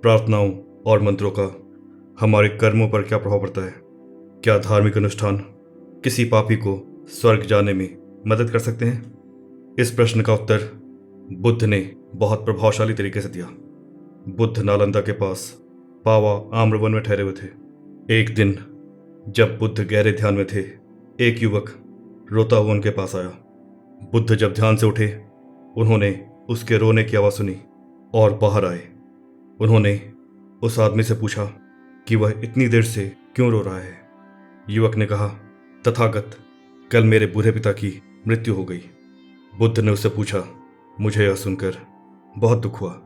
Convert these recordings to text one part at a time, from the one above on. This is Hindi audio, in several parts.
प्रार्थनाओं और मंत्रों का हमारे कर्मों पर क्या प्रभाव पड़ता है? क्या धार्मिक अनुष्ठान किसी पापी को स्वर्ग जाने में मदद कर सकते हैं? इस प्रश्न का उत्तर बुद्ध ने बहुत प्रभावशाली तरीके से दिया। बुद्ध नालंदा के पास पावा आम्रवन में ठहरे हुए थे। एक दिन जब बुद्ध गहरे ध्यान में थे, एक युवक रोता हुआ उनके पास आया। बुद्ध जब ध्यान से उठे, उन्होंने उसके रोने की आवाज़ सुनी और बाहर आए। उन्होंने उस आदमी से पूछा कि वह इतनी देर से क्यों रो रहा है। युवक ने कहा, तथागत, कल मेरे बूढ़े पिता की मृत्यु हो गई। बुद्ध ने उससे पूछा, मुझे यह सुनकर बहुत दुख हुआ,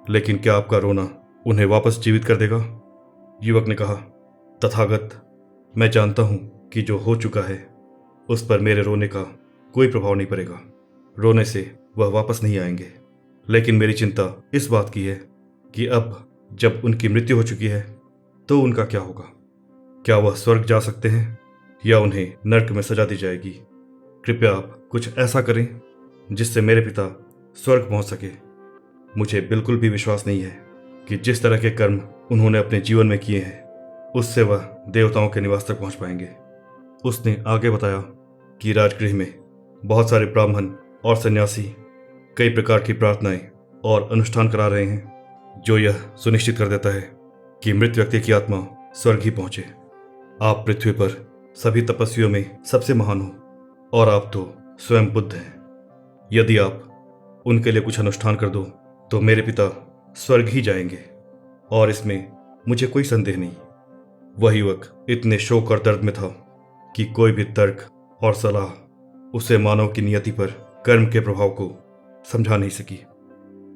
लेकिन क्या आपका रोना उन्हें वापस जीवित कर देगा? युवक ने कहा, तथागत, मैं जानता हूं कि जो हो चुका है उस पर मेरे रोने का कोई प्रभाव नहीं पड़ेगा। रोने से वह वापस नहीं आएंगे। लेकिन मेरी चिंता इस बात की है कि अब जब उनकी मृत्यु हो चुकी है तो उनका क्या होगा? क्या वह स्वर्ग जा सकते हैं या उन्हें नरक में सजा दी जाएगी? कृपया आप कुछ ऐसा करें जिससे मेरे पिता स्वर्ग पहुंच सके। मुझे बिल्कुल भी विश्वास नहीं है कि जिस तरह के कर्म उन्होंने अपने जीवन में किए हैं उससे वह देवताओं के निवास तक पहुंच पाएंगे। उसने आगे बताया कि राजगृह में बहुत सारे ब्राह्मण और सन्यासी कई प्रकार की प्रार्थनाएं और अनुष्ठान करा रहे हैं, जो यह सुनिश्चित कर देता है कि मृत व्यक्ति की आत्मा स्वर्ग ही पहुंचे। आप पृथ्वी पर सभी तपस्वियों में सबसे महान हो और आप तो स्वयं बुद्ध हैं। यदि आप उनके लिए कुछ अनुष्ठान कर दो तो मेरे पिता स्वर्ग ही जाएंगे और इसमें मुझे कोई संदेह नहीं। वह युवक इतने शोक और दर्द में था कि कोई भी तर्क और सलाह उसे मानव की नियति पर कर्म के प्रभाव को समझा नहीं सकी।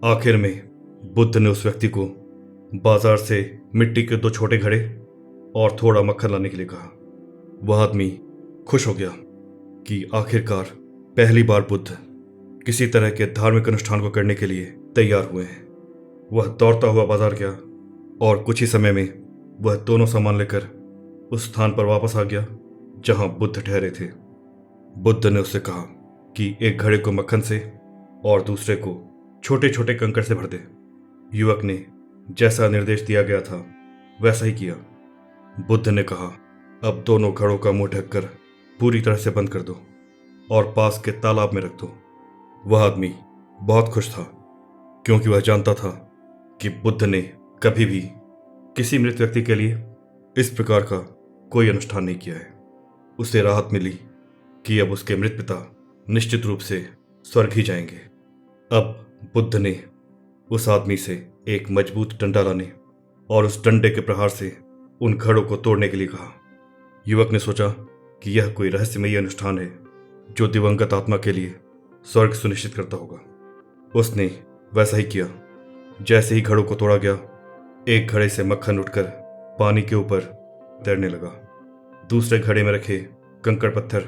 आखिर में बुद्ध ने उस व्यक्ति को बाजार से मिट्टी के 2 छोटे घड़े और थोड़ा मक्खन लाने के लिए कहा। वह आदमी खुश हो गया कि आखिरकार पहली बार बुद्ध किसी तरह के धार्मिक अनुष्ठान को करने के लिए तैयार हुए हैं। वह दौड़ता हुआ बाजार गया और कुछ ही समय में वह दोनों सामान लेकर उस स्थान पर वापस आ गया जहां बुद्ध ठहरे थे। बुद्ध ने उससे कहा कि एक घड़े को मक्खन से और दूसरे को छोटे छोटे कंकड़ से भर दे। युवक ने जैसा निर्देश दिया गया था वैसा ही किया। बुद्ध ने कहा, अब दोनों घड़ों का मुंह ढककर पूरी तरह से बंद कर दो और पास के तालाब में रख दो। वह आदमी बहुत खुश था क्योंकि वह जानता था कि बुद्ध ने कभी भी किसी मृत व्यक्ति के लिए इस प्रकार का कोई अनुष्ठान नहीं किया है। उसे राहत मिली कि अब उसके मृत पिता निश्चित रूप से स्वर्ग ही जाएंगे। अब बुद्ध ने उस आदमी से एक मजबूत डंडा लाने और उस डंडे के प्रहार से उन घड़ों को तोड़ने के लिए कहा। युवक ने सोचा कि यह कोई रहस्यमयी अनुष्ठान है जो दिवंगत आत्मा के लिए स्वर्ग सुनिश्चित करता होगा। उसने वैसा ही किया। जैसे ही घड़ों को तोड़ा गया, एक घड़े से मक्खन उठकर पानी के ऊपर तैरने लगा। दूसरे घड़े में रखे कंकड़ पत्थर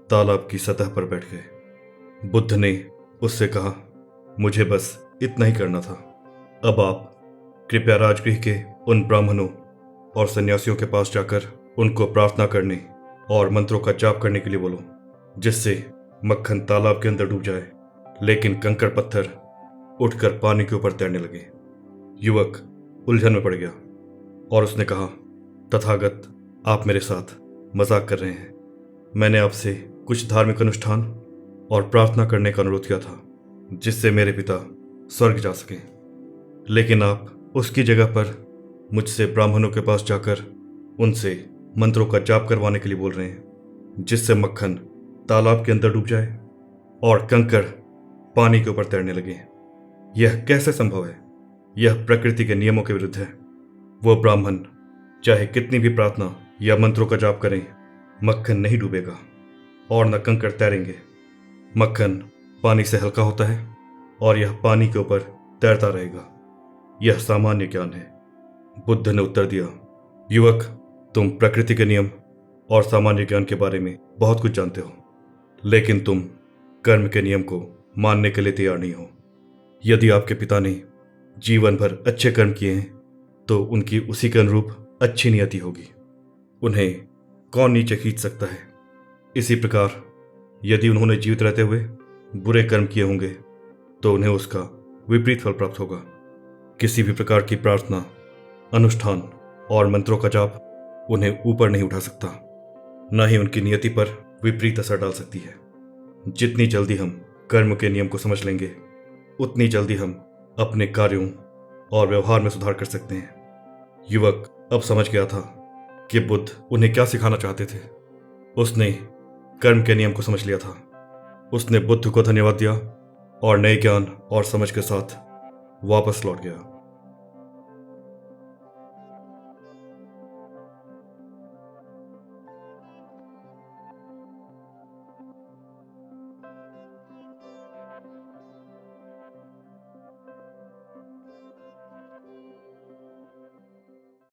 तालाब की सतह पर बैठ गए। बुद्ध ने उससे कहा, मुझे बस इतना ही करना था। अब आप कृपया राजगृह के उन ब्राह्मणों और सन्यासियों के पास जाकर उनको प्रार्थना करने और मंत्रों का जाप करने के लिए बोलो, जिससे मक्खन तालाब के अंदर डूब जाए लेकिन कंकड़ पत्थर उठकर पानी के ऊपर तैरने लगे। युवक उलझन में पड़ गया और उसने कहा, तथागत, आप मेरे साथ मजाक कर रहे हैं। मैंने आपसे कुछ धार्मिक अनुष्ठान और प्रार्थना करने का अनुरोध किया था जिससे मेरे पिता स्वर्ग जा सकें, लेकिन आप उसकी जगह पर मुझसे ब्राह्मणों के पास जाकर उनसे मंत्रों का जाप करवाने के लिए बोल रहे हैं, जिससे मक्खन तालाब के अंदर डूब जाए और कंकड़ पानी के ऊपर तैरने लगे। यह कैसे संभव है? यह प्रकृति के नियमों के विरुद्ध है। वो ब्राह्मण चाहे कितनी भी प्रार्थना या मंत्रों का जाप करें, मक्खन नहीं डूबेगा और न कंकड़ तैरेंगे। मक्खन पानी से हल्का होता है और यह पानी के ऊपर तैरता रहेगा। यह सामान्य ज्ञान है। बुद्ध ने उत्तर दिया, युवक, तुम प्रकृति के नियम और सामान्य ज्ञान के बारे में बहुत कुछ जानते हो, लेकिन तुम कर्म के नियम को मानने के लिए तैयार नहीं हो। यदि आपके पिता ने जीवन भर अच्छे कर्म किए हैं तो उनकी उसी के अनुरूप अच्छी नियति होगी। उन्हें कौन नीचे खींच सकता है? इसी प्रकार यदि उन्होंने जीवित रहते हुए बुरे कर्म किए होंगे तो उन्हें उसका विपरीत फल प्राप्त होगा। किसी भी प्रकार की प्रार्थना, अनुष्ठान और मंत्रों का जाप उन्हें ऊपर नहीं उठा सकता, न ही उनकी नियति पर विपरीत असर डाल सकती है। जितनी जल्दी हम कर्म के नियम को समझ लेंगे, उतनी जल्दी हम अपने कार्यों और व्यवहार में सुधार कर सकते हैं। युवक अब समझ गया था कि बुद्ध उन्हें क्या सिखाना चाहते थे। उसने कर्म के नियम को समझ लिया था। उसने बुद्ध को धन्यवाद दिया और नए ज्ञान और समझ के साथ वापस लौट गया।